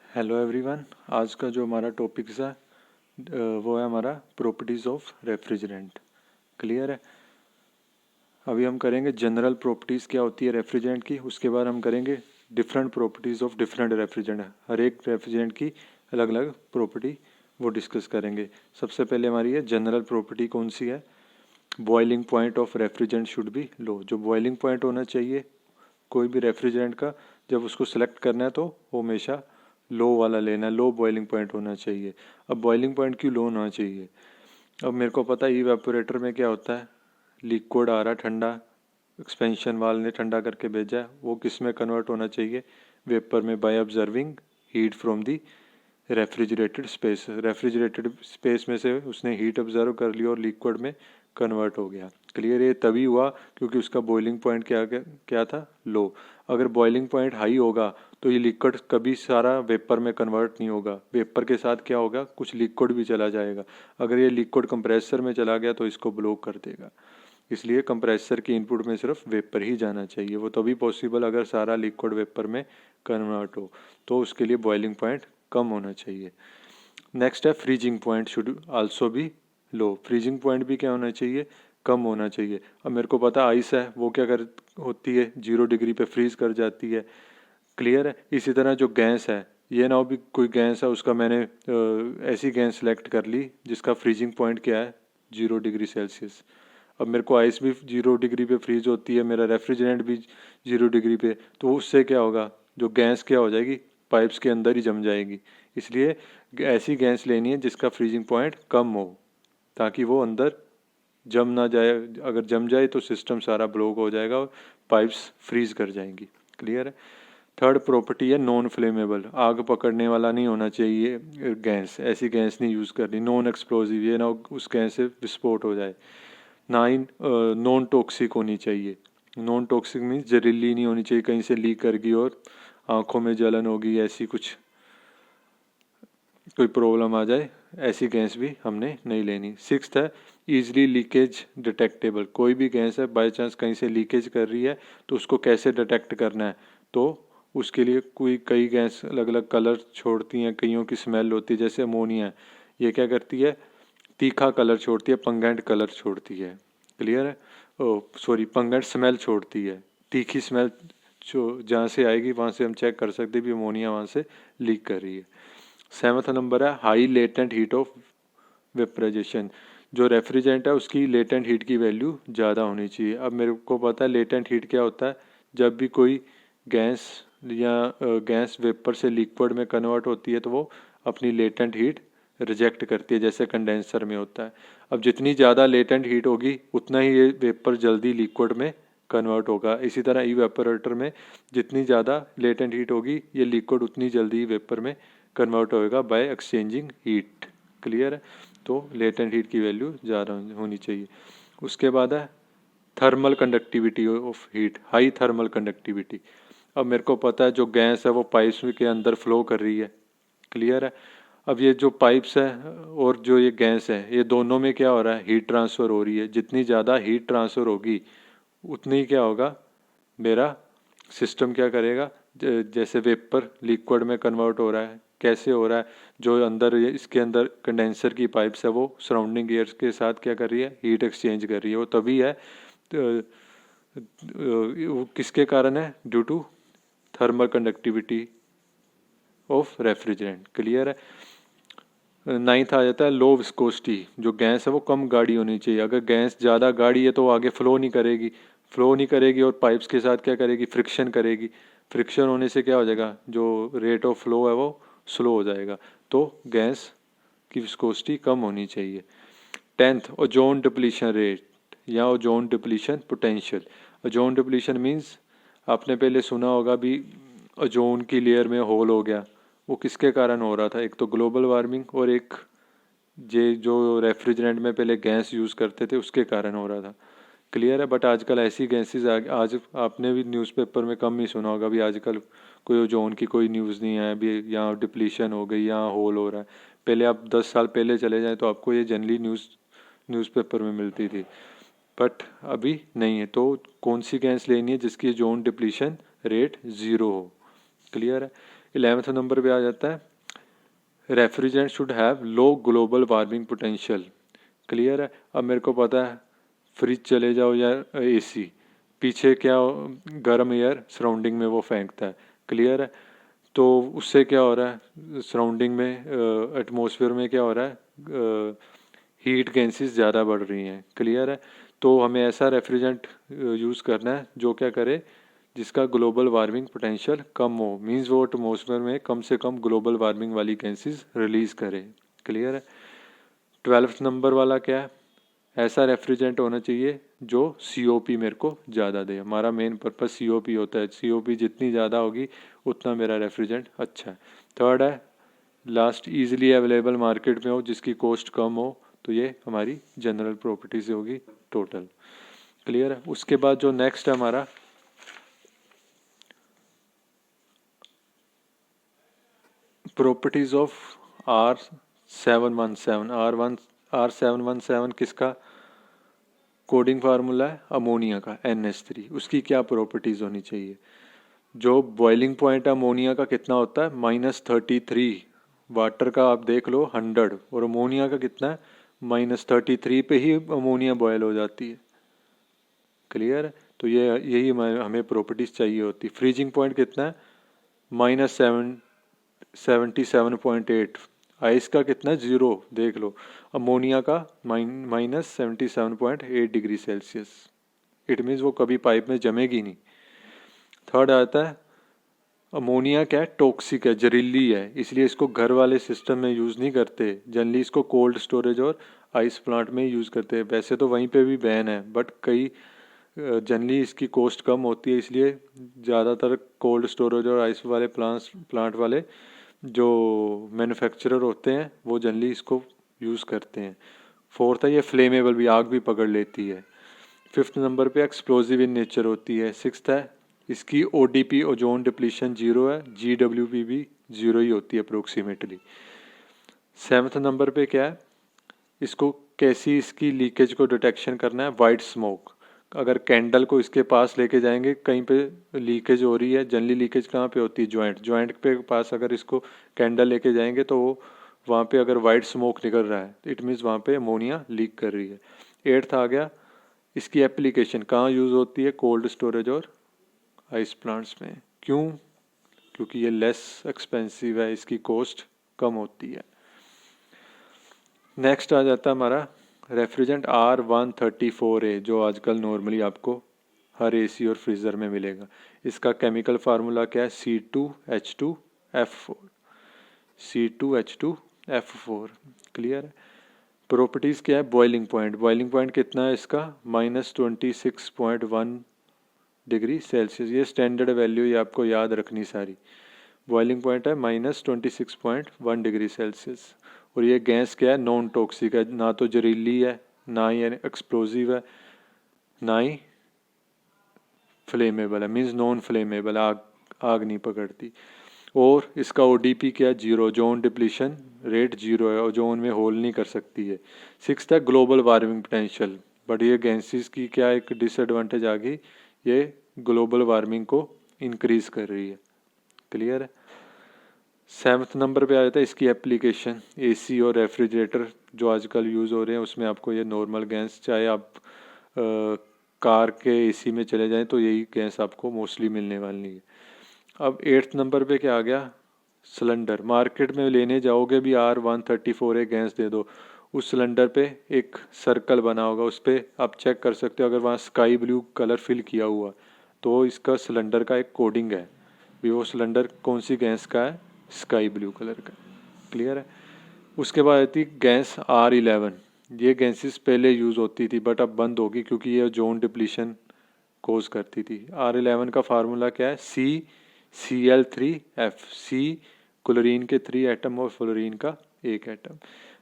Hello everyone. आज का जो हमारा टॉपिक्स है वो है हमारा प्रॉपर्टीज़ ऑफ रेफ्रिजरेंट। क्लियर है। अभी हम करेंगे जनरल प्रॉपर्टीज़ क्या होती है रेफ्रिजरेंट की, उसके बाद हम करेंगे different properties of different refrigerant. हर एक रेफ्रिजरेंट की अलग अलग प्रॉपर्टी वो डिस्कस करेंगे। सबसे पहले हमारी है जनरल प्रॉपर्टी कौन सी है, boiling point of refrigerant should be low. जो बॉइलिंग पॉइंट होना चाहिए कोई भी रेफ्रिजरेंट का, जब उसको सेलेक्ट करना है तो वो हमेशा लो वाला लेना है, लो बॉइलिंग पॉइंट होना चाहिए। अब बॉइलिंग पॉइंट क्यों लो होना चाहिए, अब मेरे को पता है इवेपोरेटर में क्या होता है, लिक्विड आ रहा ठंडा, एक्सपेंशन वाल ने ठंडा करके भेजा है, वो किस में कन्वर्ट होना चाहिए, वेपर में, by observing heat from the refrigerated space. Refrigerated space में से उसने हीट ऑब्जर्व कर ली और लिक्विड में कन्वर्ट हो गया। क्लियर। ये तभी हुआ क्योंकि उसका बॉइलिंग पॉइंट क्या था, लो। अगर बॉइलिंग पॉइंट हाई होगा तो ये लिक्विड कभी सारा वेपर में कन्वर्ट नहीं होगा, वेपर के साथ क्या होगा, कुछ लिक्विड भी चला जाएगा। अगर ये लिक्विड कंप्रेसर में चला गया तो इसको ब्लॉक कर देगा। इसलिए कंप्रेसर की इनपुट में सिर्फ वेपर ही जाना चाहिए, वो तभी पॉसिबल अगर सारा लिक्विड वेपर में कन्वर्ट हो, तो उसके लिए बॉइलिंग पॉइंट कम होना चाहिए। नेक्स्ट है freezing point should also be low. Freezing point भी क्या होना चाहिए, कम होना चाहिए। अब मेरे को पता आइस है वो क्या कर होती है, 0 डिग्री पे फ्रीज कर जाती है। क्लियर है। इसी तरह जो गैस है, ये ना हो भी कोई गैस है उसका मैंने ऐसी गैस सेलेक्ट कर ली जिसका फ्रीजिंग पॉइंट क्या है, 0 डिग्री सेल्सियस। अब मेरे को आइस भी 0 डिग्री पे फ्रीज होती है, मेरा रेफ्रिजरेंट भी 0 डिग्री पे, तो उससे क्या होगा, जो गैस क्या हो जाएगी, पाइप्स के अंदर ही जम जाएगी। इसलिए ऐसी गैस लेनी है जिसका फ्रीजिंग पॉइंट कम हो, ताकि वो अंदर जम ना जाए। अगर जम जाए तो सिस्टम सारा ब्लॉक हो जाएगा और पाइप्स फ्रीज कर जाएंगी। क्लियर है। थर्ड प्रॉपर्टी है नॉन फ्लेमेबल, आग पकड़ने वाला नहीं होना चाहिए गैस, ऐसी गैस नहीं यूज़ करनी। नॉन एक्सप्लोजिव, ये ना उस गैस से विस्फोट हो जाए। ना ही नॉन टॉक्सिक होनी चाहिए। नॉन टॉक्सिक मीन्स जहरीली नहीं होनी चाहिए, कहीं से लीक कर गई और आंखों में जलन होगी, ऐसी कुछ कोई प्रॉब्लम आ जाए, ऐसी गैस भी हमने नहीं लेनी। सिक्स्थ है ईजिली लीकेज डिटेक्टेबल। कोई भी गैस है बाई चांस कहीं से लीकेज कर रही है तो उसको कैसे डिटेक्ट करना है, तो उसके लिए कई गैस अलग अलग कलर छोड़ती हैं, कईयों की स्मेल होती है। जैसे अमोनिया, ये क्या करती है, तीखा कलर छोड़ती है, पंगेंट कलर छोड़ती है। क्लियर है। ओ सॉरी, पंगेंट स्मेल छोड़ती है, तीखी स्मेल जो जहाँ से आएगी वहाँ से हम चेक कर सकते हैं भी अमोनिया वहाँ से लीक कर रही है। सेवन्थ नंबर है high latent heat of vaporization. जो रेफ्रिजरेंट है उसकी लेटेंट हीट की वैल्यू ज़्यादा होनी चाहिए। अब मेरे को पता है लेटेंट हीट क्या होता है, जब भी कोई गैस या गैस वेपर से लिक्विड में कन्वर्ट होती है तो वो अपनी लेटेंट हीट रिजेक्ट करती है, जैसे कंडेंसर में होता है। अब जितनी ज़्यादा लेटेंट हीट होगी उतना ही ये वेपर जल्दी लिक्विड में कन्वर्ट होगा। इसी तरह इवेपोरेटर में जितनी ज़्यादा लेटेंट हीट होगी ये लिक्विड उतनी जल्दी वेपर में कन्वर्ट होएगा बाय एक्सचेंजिंग हीट। क्लियर है। तो लेटेंट हीट की वैल्यू ज़्यादा होनी चाहिए। उसके बाद है thermal conductivity of heat, high thermal conductivity. अब मेरे को पता है जो गैस है वो पाइप्स के अंदर फ्लो कर रही है। क्लियर है। अब ये जो पाइप्स है और जो ये गैस है, ये दोनों में क्या हो रहा है, हीट ट्रांसफ़र हो रही है। जितनी ज़्यादा हीट ट्रांसफ़र होगी उतनी ही क्या होगा, मेरा सिस्टम क्या करेगा, जैसे वेपर लिक्विड में कन्वर्ट हो रहा है, कैसे हो रहा है, जो अंदर इसके अंदर कंडेंसर की पाइप्स है वो सराउंडिंग एयर के साथ क्या कर रही है, हीट एक्सचेंज कर रही है। वो तभी है वो किसके कारण है, due to thermal conductivity of refrigerant. Clear है। नाइन्थ आ जाता है लो विस्कोसिटी। जो गैस है वो कम गाढ़ी होनी चाहिए। अगर गैस ज़्यादा गाढ़ी है तो वो आगे फ्लो नहीं करेगी और पाइप्स के साथ क्या करेगी, फ्रिक्शन करेगी। फ्रिक्शन होने से क्या हो जाएगा, जो रेट ऑफ फ्लो है वो स्लो हो जाएगा। तो गैस की विस्कोसिटी कम होनी चाहिए। टेंथ ओजोन डिप्लीशन रेट या ozone depletion potential. Ozone depletion means आपने पहले सुना होगा भी ओजोन की लेयर में होल हो गया। वो किसके कारण हो रहा था, एक तो ग्लोबल वार्मिंग और एक जे जो रेफ्रिजरेंट में पहले गैस यूज़ करते थे उसके कारण हो रहा था। क्लियर है। बट आजकल ऐसी गैसेस आज आपने भी न्यूज़पेपर में कम ही सुना होगा भी आजकल कोई ओजोन की कोई न्यूज़ नहीं है अभी, यहाँ डिप्लीशन हो गई, यहाँ होल हो रहा है। पहले आप 10 साल पहले चले जाएँ तो आपको ये जनरली न्यूज़पेपर में मिलती थी, बट अभी नहीं है। तो कौन सी गैस लेनी है जिसकी ओजोन डिप्लीशन रेट ज़ीरो हो। क्लियर है। 11वें नंबर पे आ जाता है refrigerant should have low global warming potential. Clear है। अब मेरे को पता है फ्रिज चले जाओ या एसी, पीछे क्या गर्म एयर सराउंडिंग में वो फेंकता है। क्लियर है। तो उससे क्या हो रहा है सराउंडिंग में एटमॉस्फेयर में क्या हो रहा है हीट गैसेस ज़्यादा बढ़ रही हैं। क्लियर है। तो हमें ऐसा रेफ्रिजरेंट यूज़ करना है जो क्या करे, जिसका ग्लोबल वार्मिंग पोटेंशियल कम हो, मींस वो एटमॉस्फेयर में कम से कम ग्लोबल वार्मिंग वाली गैसेस रिलीज़ करे। क्लियर है। 12th नंबर वाला क्या है, ऐसा रेफ्रिजरेंट होना चाहिए जो COP मेरे को ज़्यादा दे। हमारा मेन पर्पस COP होता है, COP जितनी ज़्यादा होगी उतना मेरा रेफ्रिजरेंट अच्छा है। थर्ड है लास्ट इजीली अवेलेबल मार्केट में हो, जिसकी कॉस्ट कम हो, तो ये हमारी जनरल प्रॉपर्टी से होगी टोटल। क्लियर है। उसके बाद जो नेक्स्ट है हमारा प्रॉपर्टीज ऑफ R717 किसका कोडिंग फार्मूला है, अमोनिया का NH3। उसकी क्या प्रॉपर्टीज होनी चाहिए, जो बॉइलिंग पॉइंट अमोनिया का कितना होता है -33, वाटर का आप देख लो 100, और अमोनिया का कितना है -33 पे ही अमोनिया बॉयल हो जाती है। क्लियर है। तो ये यही हमें प्रॉपर्टीज चाहिए होती। फ्रीजिंग पॉइंट कितना है -77.8, आइस का कितना है 0, देख लो। अमोनिया का -77.8 डिग्री सेल्सियस। इट मीन्स वो कभी पाइप में जमेगी नहीं। थर्ड आता है अमोनिया क्या है टॉक्सिक है, जहरीली है, इसलिए इसको घर वाले सिस्टम में यूज़ नहीं करते। जनरली इसको कोल्ड स्टोरेज और आइस प्लांट में यूज़ करते हैं। वैसे तो वहीं पे भी बैन है, बट कई जनरली इसकी कॉस्ट कम होती है, इसलिए ज़्यादातर कोल्ड स्टोरेज और आइस वाले प्लांट वाले जो मैन्युफैक्चरर होते हैं वो जनरली इसको यूज़ करते हैं। फोर्थ है ये फ्लेमेबल भी, आग भी पकड़ लेती है। 5th नंबर पे एक्सप्लोजिव इन नेचर होती है। 6th है इसकी ODP ओजोन डिप्लीशन 0 है, GWP भी 0 ही होती है अप्रोक्सीमेटली। 7th नंबर पे क्या है, इसको कैसी इसकी लीकेज को डिटेक्शन करना है, वाइट स्मोक। अगर कैंडल को इसके पास लेके जाएंगे कहीं पे लीकेज हो रही है, जनरली लीकेज कहाँ पे होती है जॉइंट पे पास, अगर इसको कैंडल लेके जाएंगे तो वो वहाँ पे अगर वाइट स्मोक निकल रहा है इट मीन्स वहाँ पे अमोनिया लीक कर रही है। 8th आ गया इसकी एप्लीकेशन कहाँ यूज़ होती है, कोल्ड स्टोरेज और आइस प्लांट्स में। क्यों, क्योंकि ये लेस एक्सपेंसिव है, इसकी कॉस्ट कम होती है। नेक्स्ट आ जाता है हमारा रेफ्रिजरेंट R134A, जो आजकल नॉर्मली आपको हर AC और फ्रीज़र में मिलेगा। इसका केमिकल फार्मूला क्या है C2H2F4, C2H2F4। क्लियर है। प्रॉपर्टीज़ क्या है, बॉइलिंग पॉइंट कितना है इसका -26.1 डिग्री सेल्सियस। ये स्टैंडर्ड वैल्यू ये आपको याद रखनी सारी। बॉइलिंग पॉइंट है -26.1 डिग्री सेल्सियस। और ये गैस क्या है नॉन टॉक्सिक है, ना तो जहरीली है, ना ही एक्सप्लोजिव है, ना ही फ्लेमेबल है, मीन्स नॉन फ्लेमेबल, आग नहीं पकड़ती। और इसका ODP क्या है 0, ओजोन डिप्लीशन रेट 0 है, ओजोन में होल नहीं कर सकती है। 6th है ग्लोबल वार्मिंग पोटेंशियल, बट ये गैसेस की क्या एक डिसएडवांटेज आ गई, ये ग्लोबल वार्मिंग को इंक्रीज कर रही है। क्लियर है। 7th नंबर पे आ जाता है इसकी एप्लीकेशन, AC और रेफ्रिजरेटर जो आजकल यूज़ हो रहे हैं उसमें आपको ये नॉर्मल गैस, चाहे आप कार के AC में चले जाएं तो यही गैस आपको मोस्टली मिलने वाली है। अब 8th नंबर पे क्या आ गया, सिलेंडर। मार्केट में लेने जाओगे भी R134A गैस दे दो, उस सिलेंडर पे एक सर्कल बना होगा, उस पर आप चेक कर सकते हो, अगर वहाँ स्काई ब्लू कलर फिल किया हुआ तो इसका सिलेंडर का एक कोडिंग है भी, वो सिलेंडर कौन सी गैस का है, स्काई ब्लू कलर का। क्लियर है। उसके बाद आती गैस R11। ये गैसेस पहले यूज़ होती थी बट अब बंद होगी क्योंकि ये ओजोन डिप्लीशन कोज करती थी। R11 का फार्मूला क्या है CCl3F, C क्लोरीन के 3 एटम और फ्लोरीन का 1 एटम।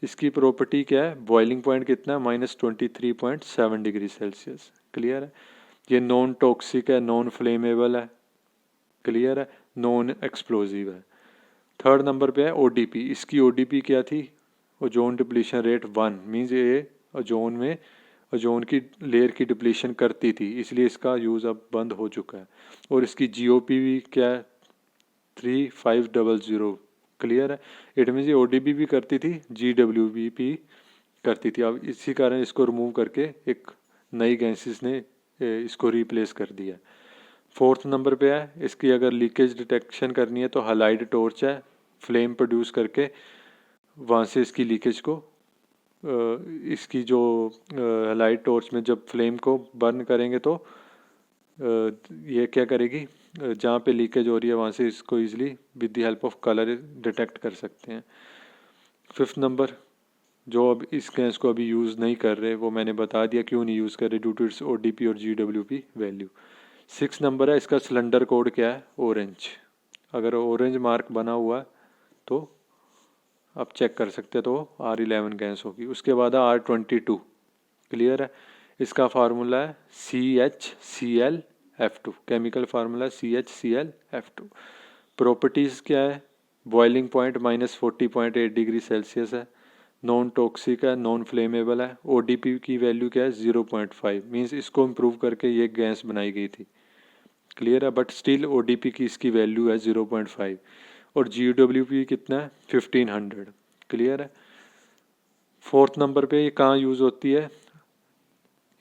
इसकी प्रॉपर्टी क्या है, बॉइलिंग पॉइंट कितना है -23.7 डिग्री सेल्सियस। क्लियर है। ये नॉन टॉक्सिक है, नॉन फ्लेमेबल है। क्लियर है। नॉन एक्सप्लोजिव है। 3rd नंबर पे है ODP। इसकी ODP क्या थी, ओजोन डिप्लीशन रेट 1, मीन्स ये ओजोन की लेयर की डिप्लीशन करती थी, इसलिए इसका यूज़ अब बंद हो चुका है। और इसकी GOP भी क्या है 3500। क्लियर है। इट मीन्स ये ODP भी करती थी, GWB भी करती थी। अब इसी कारण इसको रिमूव करके एक नई गैसेस ने इसको रिप्लेस कर दिया। फोर्थ नंबर पे है, इसकी अगर लीकेज डिटेक्शन करनी है तो हालाइड टॉर्च है, फ्लेम प्रोड्यूस करके वहाँ से इसकी लीकेज को इसकी जो हालाइड टॉर्च में जब फ्लेम को बर्न करेंगे तो ये क्या करेगी, जहाँ पे लीकेज हो रही है वहाँ से इसको easily with the help of colour detect कर सकते हैं। फिफ्थ नंबर, जो अब इस गैस को अभी यूज़ नहीं कर रहे, वो मैंने बता दिया क्यों नहीं यूज़ कर रहे, ड्यू टू इट्स ODP और GWP वैल्यू। सिक्स नंबर है, इसका सिलेंडर कोड क्या है, ऑरेंज। अगर ऑरेंज मार्क बना हुआ है तो आप चेक कर सकते हैं, तो R11 गैस होगी। उसके बाद है R22। क्लियर है। इसका फार्मूला है CHClF2, chemical formula CHClF2। Properties क्या है, बॉइलिंग पॉइंट -40.8 डिग्री सेल्सियस है, नॉन टॉक्सिक है, नॉन फ्लेमेबल है, ODP की वैल्यू क्या है 0.5, मीन्स इसको इम्प्रूव करके ये गैस बनाई गई थी। क्लियर है। बट स्टिल ODP की इसकी वैल्यू है 0.5 और GWP कितना है 1500। क्लियर है। फोर्थ नंबर पे ये कहाँ यूज़ होती है,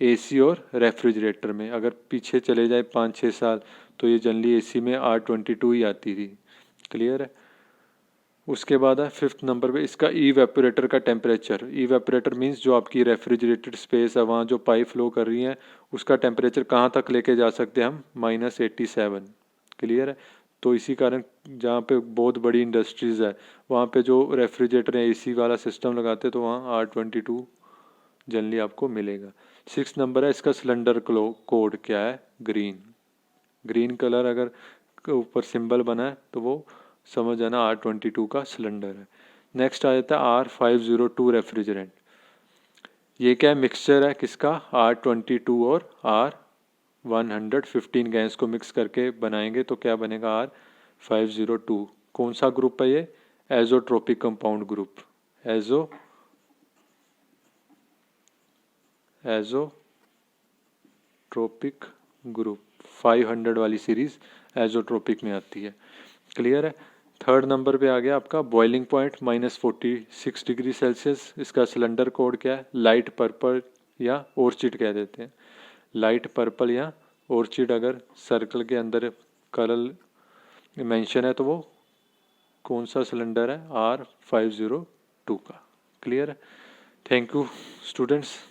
AC और रेफ्रिजरेटर में। अगर पीछे चले जाए 5-6 साल तो ये जनरली AC में R22 ही आती थी। क्लियर है। उसके बाद है फिफ्थ नंबर पे इसका इवेपोरेटर का टेम्परेचर। इवेपोरेटर मीन्स जो आपकी रेफ्रिजरेटेड स्पेस है, वहाँ जो पाइप फ्लो कर रही है उसका टेम्परेचर कहाँ तक लेके जा सकते हैं हम, -87। क्लियर है। तो इसी कारण जहाँ पे बहुत बड़ी इंडस्ट्रीज़ है वहाँ पे जो रेफ्रिजरेटर या AC वाला सिस्टम लगाते तो वहाँ R22 जनरली आपको मिलेगा। सिक्स नंबर है, इसका सिलेंडर कोड क्या है, ग्रीन। ग्रीन कलर अगर ऊपर सिंबल बना है तो वो समझ जाना R22 का सिलेंडर है। नेक्स्ट आ जाता है R502 रेफ्रिजरेंट। ये क्या है, मिक्सचर है किसका, R22 और R115 गैस को मिक्स करके बनाएंगे तो क्या बनेगा, R502। कौन सा ग्रुप है ये, azeotropic compound group. Azeotropic group 500 वाली सीरीज एजोट्रोपिक में आती है। क्लियर है। थर्ड नंबर पे आ गया आपका बॉइलिंग पॉइंट -46 डिग्री सेल्सियस। इसका सिलेंडर कोड क्या है, लाइट पर्पल या ऑर्चिड कह देते हैं। लाइट पर्पल या ऑर्चिड अगर सर्कल के अंदर कलर मेंशन है तो वो कौन सा सिलेंडर है, R502 का। क्लियर है। Thank you students.